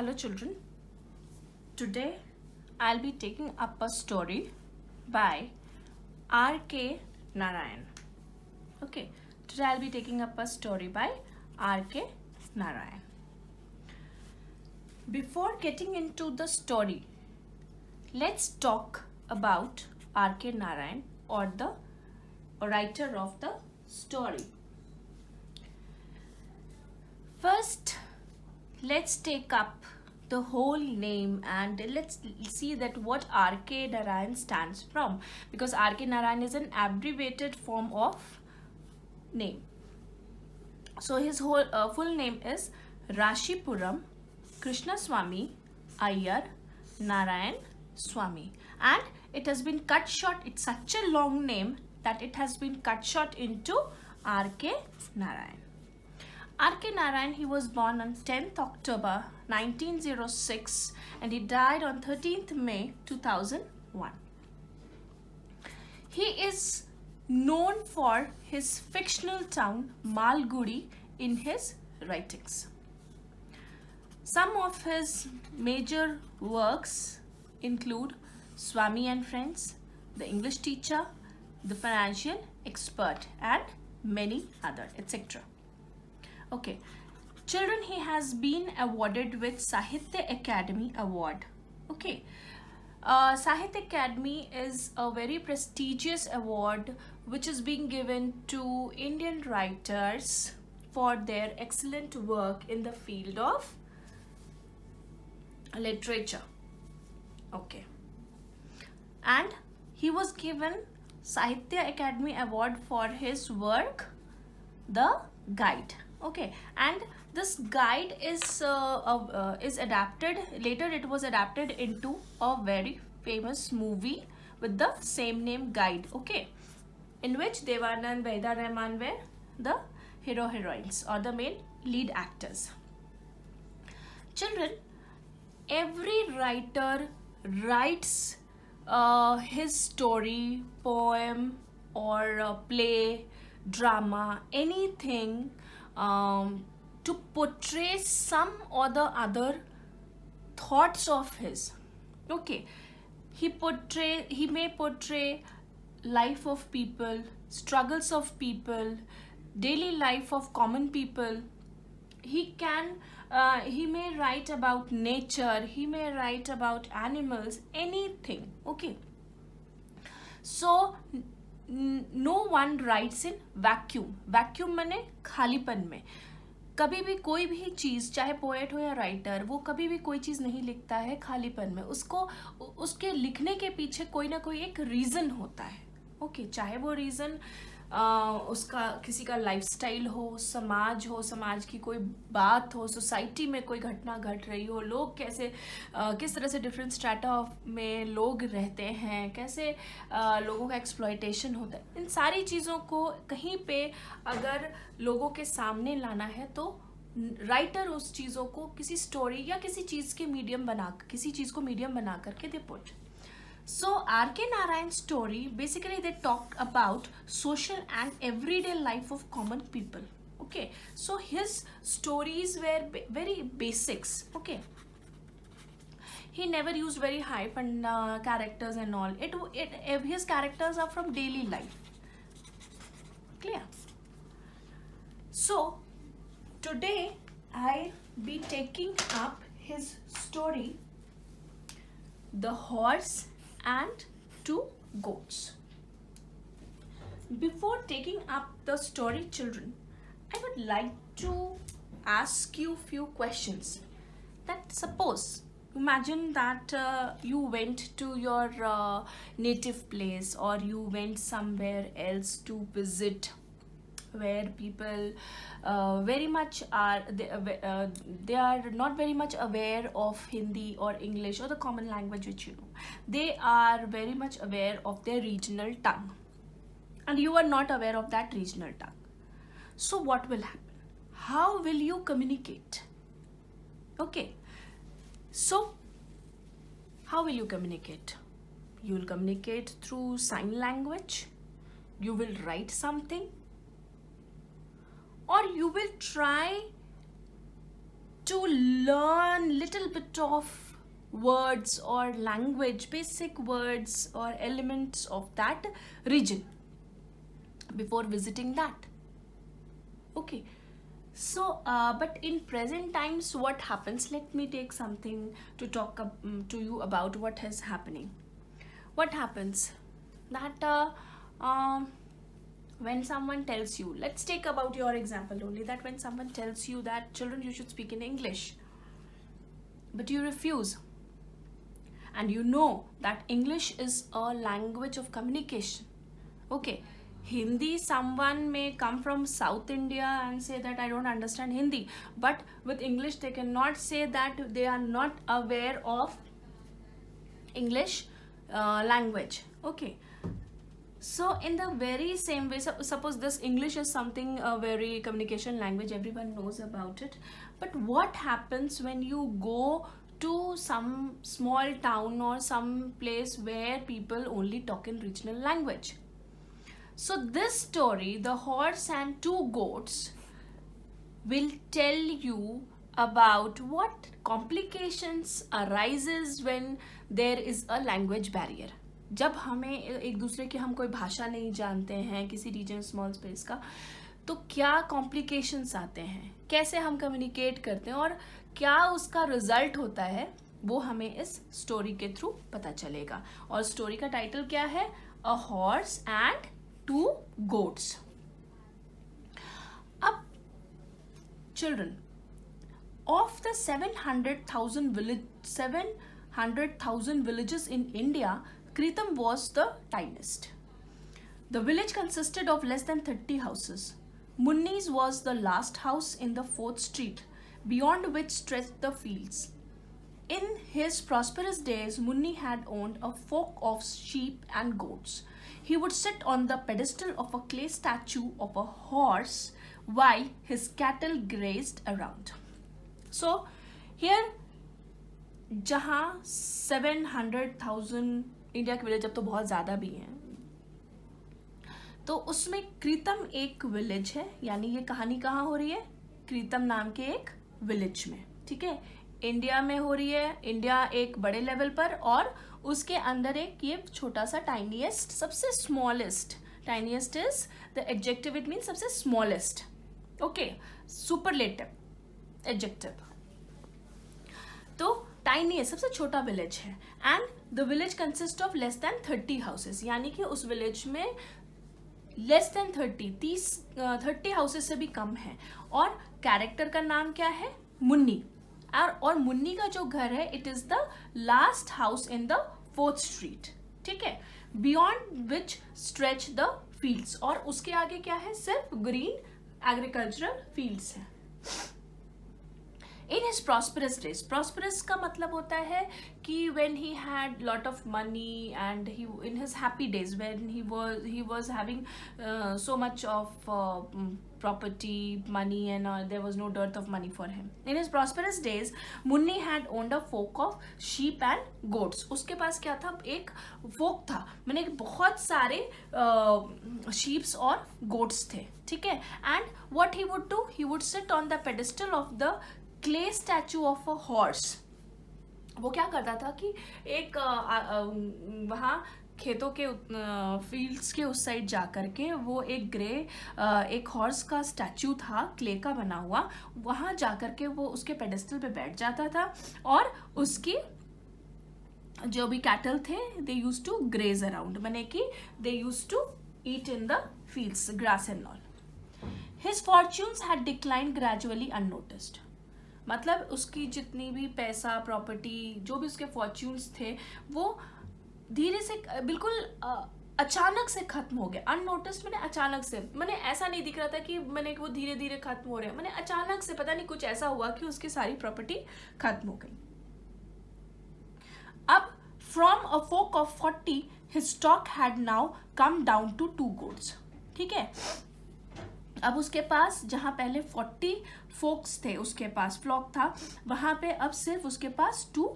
Hello children, today I'll be taking up a story by R.K. Narayan. Okay, today I'll be taking up a story by R.K. Narayan. Before getting into the story, let's talk about R.K. Narayan or the writer of the story. First, let's take up the whole name and let's see that what R.K. Narayan stands from, because R.K. Narayan is an abbreviated form of name. So his whole full name is Rashipuram Krishnaswamy Iyer Narayan Swamy, and it has been cut short. It's such a long name that it has been cut short into R.K. Narayan. R.K. Narayan, he was born on 10th October 1906 and he died on 13th May 2001. He is known for his fictional town Malgudi in his writings. Some of his major works include Swamy and Friends, The English Teacher, The Financial Expert, and many other, etc. Okay, children, he has been awarded with Sahitya Academy Award. Okay, Sahitya Academy is a very prestigious award which is being given to Indian writers for their excellent work in the field of literature. Okay, and he was given Sahitya Academy Award for his work The Guide. Okay, and this guide is adapted later. It was adapted into a very famous movie with the same name, Guide. Okay, in which Devanand, Vaida Rahman were the hero heroines or the main lead actors. Children, every writer writes his story, poem, or play, drama, anything to portray some or the other thoughts of his. Okay, he may portray life of people, struggles of people, daily life of common people. He may write about nature, he may write about animals, anything. Okay, so no one writes in vacuum माने खालीपन में. कभी भी कोई भी चीज़, चाहे poet हो या राइटर, वो कभी भी कोई चीज़ नहीं लिखता है खालीपन में. उसको उसके लिखने के पीछे कोई ना कोई एक रीज़न होता है. ओके, चाहे वो रीज़न उसका किसी का लाइफस्टाइल हो, समाज की कोई बात हो, सोसाइटी में कोई घटना घट रही हो, लोग कैसे किस तरह से डिफरेंट स्ट्रैटा में लोग रहते हैं, कैसे लोगों का एक्सप्लॉयटेशन होता है. इन सारी चीज़ों को कहीं पे अगर लोगों के सामने लाना है तो राइटर उस चीज़ों को किसी स्टोरी या किसी चीज़ को मीडियम बना करके they put. So R.K. Narayan's story, basically they talk about social and everyday life of common people. Okay, so his stories were very basics. Okay, he never used very hype and characters and all. His characters are from daily life. Clear? So today I'll be taking up his story, The Horse and Two Goats. Before taking up the story, children, I would like to ask you few questions. That suppose, imagine that you went to your native place or you went somewhere else to visit where people very much are they are not very much aware of Hindi or English or the common language which you know. They are very much aware of their regional tongue and you are not aware of that regional tongue. So what will happen? How will you communicate? Okay, so how will you communicate? You will communicate through sign language, you will write something, or you will try to learn little bit of words or language, basic words or elements of that region before visiting that. Okay, so but in present times what happens, let me take something to talk to you about what is happening. What happens that when someone tells you, let's take about your example only, that when someone tells you that children you should speak in English, but you refuse, and you know that English is a language of communication. Okay, Hindi, someone may come from South India and say that I don't understand Hindi, but with English they cannot say that they are not aware of English language. Okay, so in the very same way, suppose this English is something a very communication language, everyone knows about it, but what happens when you go to some small town or some place where people only talk in regional language? So this story, The Horse and Two Goats, will tell you about what complications arises when there is a language barrier. जब हमें एक दूसरे की, हम कोई भाषा नहीं जानते हैं किसी रीजन स्मॉल स्पेस का, तो क्या कॉम्प्लिकेशंस आते हैं, कैसे हम कम्युनिकेट करते हैं और क्या उसका रिजल्ट होता है, वो हमें इस स्टोरी के थ्रू पता चलेगा. और स्टोरी का टाइटल क्या है? A horse and two goats. अब children, of the 700,000 villages in India, Kritam was the tiniest. The village consisted of less than 30 houses. Munni's was the last house in the 4th street, beyond which stretched the fields. In his prosperous days, Munni had owned a flock of sheep and goats. He would sit on the pedestal of a clay statue of a horse while his cattle grazed around. So, here, जहाँ 700,000 India के village, अब तो बहुत ज़्यादा भी हैं, तो उसमें क्रीतम एक विलेज है. यानी ये कहानी कहाँ हो रही है? क्रीतम नाम के एक विलेज में. ठीक है, इंडिया में हो रही है, इंडिया एक बड़े लेवल पर, और उसके अंदर एक ये छोटा सा टाइनीएस्ट, सबसे smallest. Tiniest is the adjective, it means सबसे स्मॉलेस्ट. Okay, superlative adjective. तो टाइनी सबसे छोटा विलेज है. And the village consist of less than 30 houses, यानी कि उस विलेज में लेस देन 30 हाउसेस से भी कम है. और कैरेक्टर का नाम क्या है? मुन्नी. और मुन्नी का जो घर है, it is the last house in the 4th street. ठीक है, beyond which stretch the fields. और उसके आगे क्या है? सिर्फ ग्रीन एग्रीकल्चरल फील्ड्स है. In his prosperous days, prosperous का मतलब होता है कि when he had lot of money and he in his happy days, when he was having so much of property, money, and there was no dearth of money for him. In his prosperous days, Munni had owned a flock of sheep and goats. उसके पास क्या था? एक folk था, मैंने बहुत सारे sheeps और goats थे. ठीक है, and what he would do, he would sit on the pedestal of the clay statue of a horse. वो क्या करता था कि एक वहाँ खेतों के फील्ड्स के उस साइड जा कर के वो एक हॉर्स का स्टैचू था, क्ले का बना हुआ, वहाँ जा कर के वो उसके पेडेस्टल पे बैठ जाता था, और उसकी जो भी कैटल थे, they use to graze around, माने कि they use to eat in the fields, grass and all. His fortunes had declined gradually unnoticed. मतलब उसकी जितनी भी पैसा, प्रॉपर्टी, जो भी उसके फॉर्च्यून्स थे, वो धीरे से बिल्कुल अचानक से खत्म हो गया. अननोटिस्ड मैंने अचानक से, मैंने ऐसा नहीं दिख रहा था कि मैंने वो धीरे धीरे खत्म हो रहे हैं, मैंने अचानक से पता नहीं कुछ ऐसा हुआ कि उसकी सारी प्रॉपर्टी खत्म हो गई. अब from a folk of 40, his stock had now come down to 2 goats. ठीक है, अब उसके पास जहाँ पहले 40 फोक्स थे, उसके पास फ्लॉक था, वहाँ पे अब सिर्फ उसके पास 2